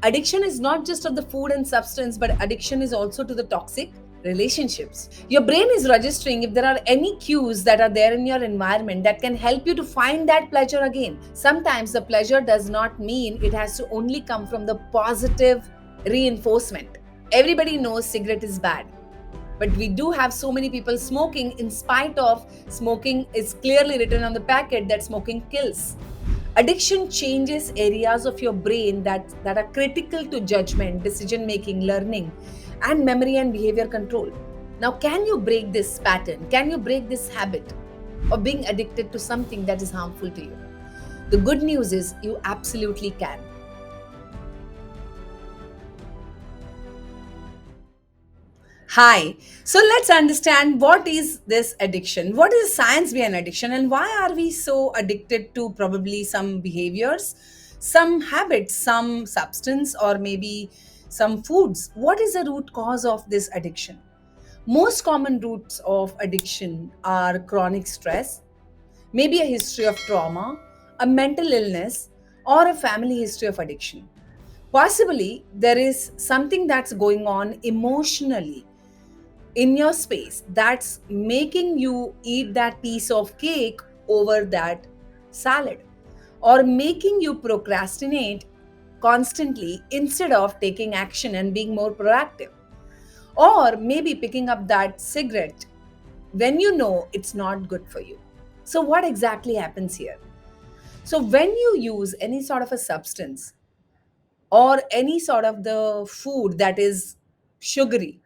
Addiction is not just of the food and substance, but addiction is also to the toxic relationships. Your brain is registering if there are any cues that are there in your environment that can help you to find that pleasure again. Sometimes the pleasure does not mean it has to only come from the positive reinforcement. Everybody knows cigarette is bad, but we do have so many people smoking in spite of smoking is clearly written on the packet that smoking kills. Addiction changes areas of your brain that are critical to judgment, decision making, learning, and memory and behavior control. Now, can you break this pattern? Can you break this habit of being addicted to something that is harmful to you? The good news is you absolutely can. Hi. So let's understand what is this addiction? What is the science behind addiction and why are we so addicted to probably some behaviors, some habits, some substance or maybe some foods? What is the root cause of this addiction? Most common roots of addiction are chronic stress, maybe a history of trauma, a mental illness, or a family history of addiction. Possibly there is something that's going on emotionally in your space that's making you eat that piece of cake over that salad, or making you procrastinate constantly instead of taking action and being more proactive, or maybe picking up that cigarette when you know it's not good for you. So what exactly happens here? So when you use any sort of a substance or any sort of the food that is sugary,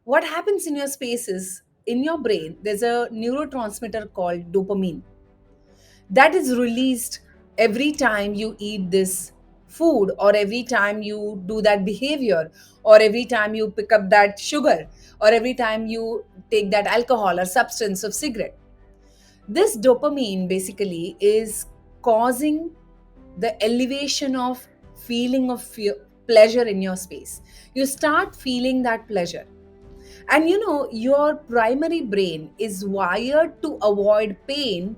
what happens in your space is in your brain there's a neurotransmitter called dopamine that is released every time you eat this food, or every time you do that behavior, or every time you pick up that sugar, or every time you take that alcohol or substance of cigarette. This dopamine basically is causing the elevation of feeling of pleasure in your space. You start feeling that pleasure. And you know, your primary brain is wired to avoid pain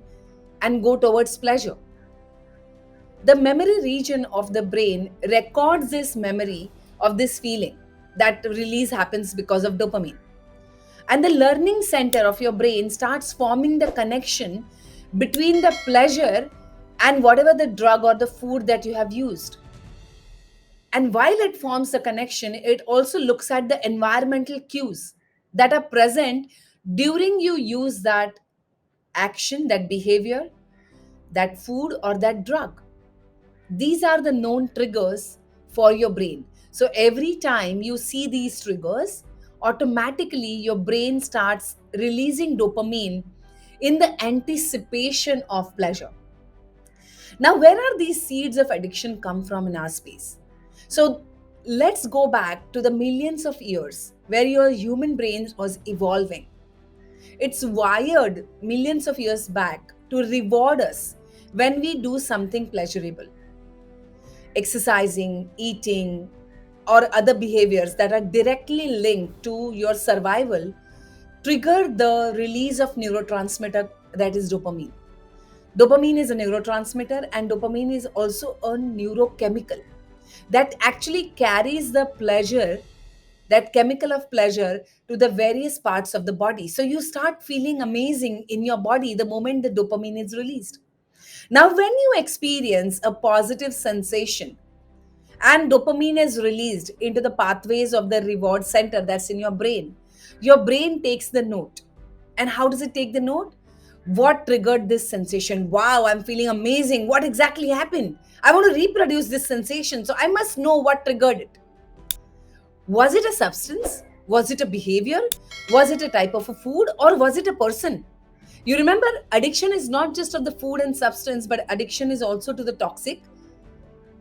and go towards pleasure. The memory region of the brain records this memory of this feeling. That release happens because of dopamine. And the learning center of your brain starts forming the connection between the pleasure and whatever the drug or the food that you have used. And while it forms the connection, it also looks at the environmental cues that are present during you use that action, that behavior, that food, or that drug. These are the known triggers for your brain. So every time you see these triggers, automatically your brain starts releasing dopamine in the anticipation of pleasure. Now, where are these seeds of addiction come from in our space? So let's go back to the millions of years where your human brain was evolving. It's wired millions of years back to reward us when we do something pleasurable. Exercising, eating, or other behaviors that are directly linked to your survival trigger the release of neurotransmitter that is dopamine. Dopamine is a neurotransmitter, and dopamine is also a neurochemical that actually carries the pleasure, that chemical of pleasure, to the various parts of the body. So you start feeling amazing in your body the moment the dopamine is released. Now, when you experience a positive sensation and dopamine is released into the pathways of the reward center that's in your brain takes the note. And how does it take the note? What triggered this sensation? Wow, I'm feeling amazing. What exactly happened? I want to reproduce this sensation, so I must know what triggered it. Was it a substance? Was it a behavior? Was it a type of a food? Or was it a person? You remember, addiction is not just of the food and substance, but addiction is also to the toxic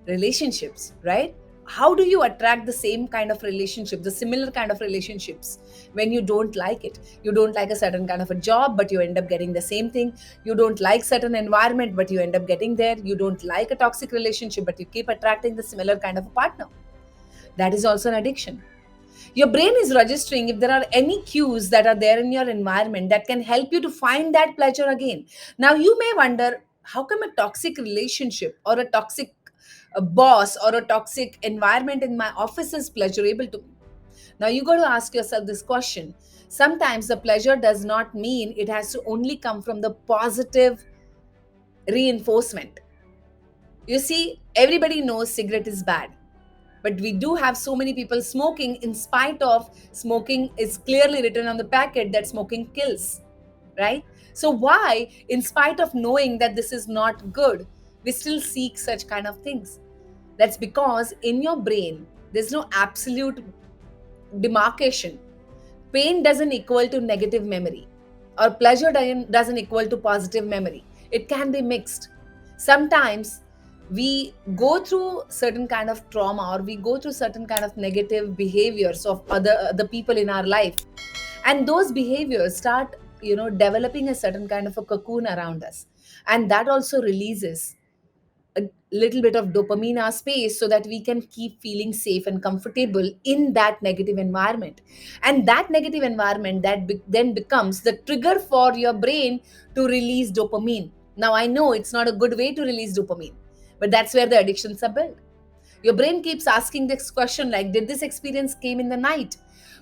relationships, right? How do you attract the same kind of relationship, the similar kind of relationships, when you don't like it? You don't like a certain kind of a job, but you end up getting the same thing. You don't like certain environment, but you end up getting there. You don't like a toxic relationship, but you keep attracting the similar kind of a partner. That is also an addiction. Your brain is registering if there are any cues that are there in your environment that can help you to find that pleasure again. Now, you may wonder, how come a toxic relationship or a toxic a boss or a toxic environment in my office is pleasurable to me. Now you got to ask yourself this question. Sometimes the pleasure does not mean it has to only come from the positive reinforcement. You see, everybody knows cigarette is bad, but we do have so many people smoking in spite of smoking is clearly written on the packet that smoking kills, right? So why, in spite of knowing that this is not good, we still seek such kind of things? That's because in your brain there's no absolute demarcation. Pain doesn't equal to negative memory, or pleasure doesn't equal to positive memory. It can be mixed. Sometimes we go through certain kind of trauma, or we go through certain kind of negative behaviors of other people in our life, and those behaviors start developing a certain kind of a cocoon around us, and that also releases a little bit of dopamine our space so that we can keep feeling safe and comfortable in that negative environment. And that negative environment then becomes the trigger for your brain to release dopamine. Now I know it's not a good way to release dopamine, but that's where the addictions are built. Your brain keeps asking this question, like, did this experience came in the night?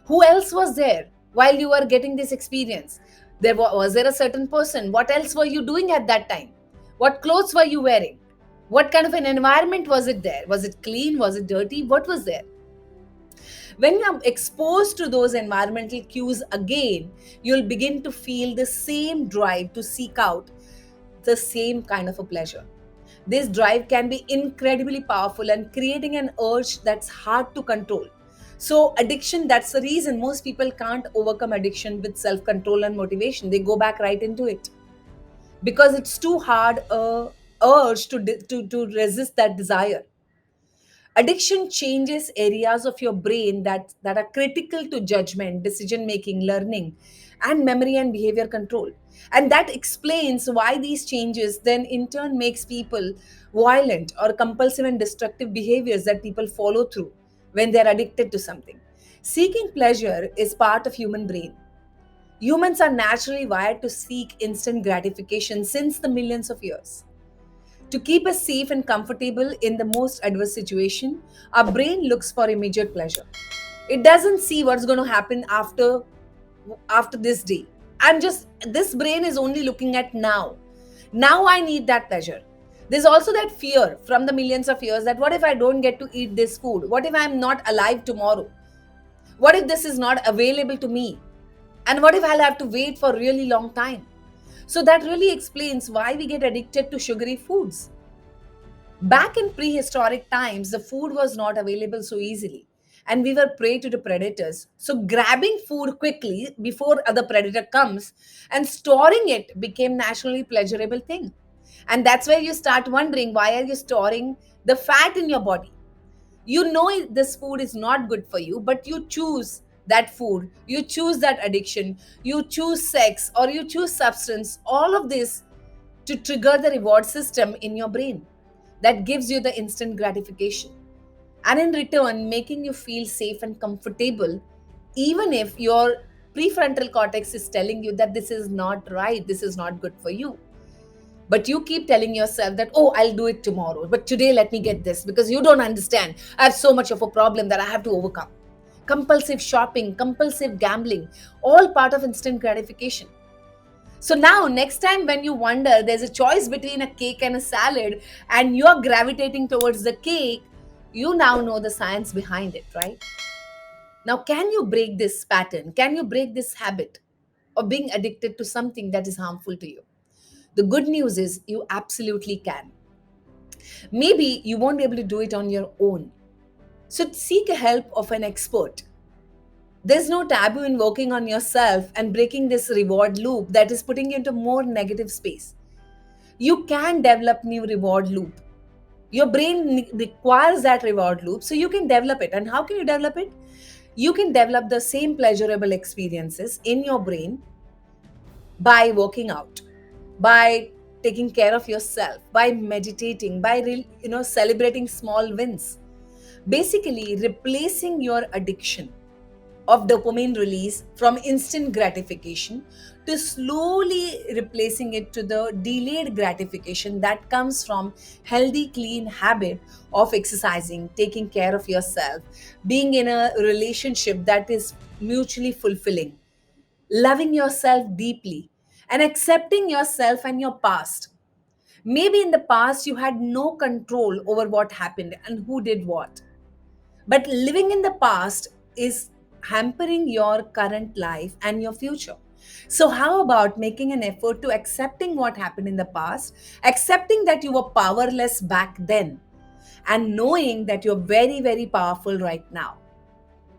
Who else was there while you were getting this experience? Was there a certain person? What else were you doing at that time? What clothes were you wearing? What kind of an environment was it there? Was it clean? Was it dirty? What was there? When you're exposed to those environmental cues again, you'll begin to feel the same drive to seek out the same kind of a pleasure. This drive can be incredibly powerful and creating an urge that's hard to control. So, addiction, that's the reason most people can't overcome addiction with self control and motivation. They go back right into it because it's too hard a urge to resist that desire. Addiction changes areas of your brain that are critical to judgment, decision making, learning, and memory and behavior control. And that explains why these changes then in turn makes people violent or compulsive and destructive behaviors that people follow through when they're addicted to something. Seeking pleasure is part of human brain. Humans are naturally wired to seek instant gratification since the millions of years. To keep us safe and comfortable in the most adverse situation, our brain looks for immediate pleasure. It doesn't see what's going to happen after this day. This brain is only looking at now. Now I need that pleasure. There's also that fear from the millions of years that what if I don't get to eat this food? What if I'm not alive tomorrow? What if this is not available to me? And what if I'll have to wait for a really long time? So that really explains why we get addicted to sugary foods. Back in prehistoric times, the food was not available so easily, and we were prey to the predators. So, grabbing food quickly before other predator comes and storing it became naturally pleasurable thing. And that's where you start wondering, why are you storing the fat in your body? You know this food is not good for you, but you choose that food, you choose that addiction, you choose sex, or you choose substance, all of this to trigger the reward system in your brain that gives you the instant gratification, and in return making you feel safe and comfortable, even if your prefrontal cortex is telling you that this is not right, this is not good for you. But you keep telling yourself that, oh, I'll do it tomorrow, but today let me get this, because you don't understand, I have so much of a problem that I have to overcome. Compulsive shopping, compulsive gambling, all part of instant gratification. So now, next time when you wonder there's a choice between a cake and a salad, and you're gravitating towards the cake, you now know the science behind it, right? Now, can you break this pattern? Can you break this habit of being addicted to something that is harmful to you? The good news is you absolutely can. Maybe you won't be able to do it on your own. So seek help of an expert. There's no taboo in working on yourself and breaking this reward loop that is putting you into more negative space. You can develop new reward loop. Your brain requires that reward loop, so you can develop it. And how can you develop it? You can develop the same pleasurable experiences in your brain by working out, by taking care of yourself, by meditating, by celebrating small wins. Basically, replacing your addiction of dopamine release from instant gratification to slowly replacing it to the delayed gratification that comes from healthy clean habit of exercising, taking care of yourself, being in a relationship that is mutually fulfilling, loving yourself deeply, and accepting yourself and your past. Maybe in the past you had no control over what happened and who did what, but living in the past is hampering your current life and your future. So, how about making an effort to accepting what happened in the past, accepting that you were powerless back then, and knowing that you're very, very powerful right now?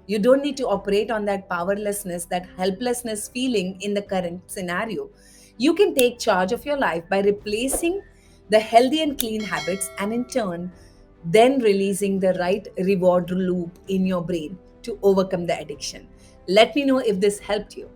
You don't need to operate on that powerlessness, that helplessness feeling in the current scenario. You can take charge of your life by replacing the healthy and clean habits, and in turn, then releasing the right reward loop in your brain to overcome the addiction. Let me know if this helped you.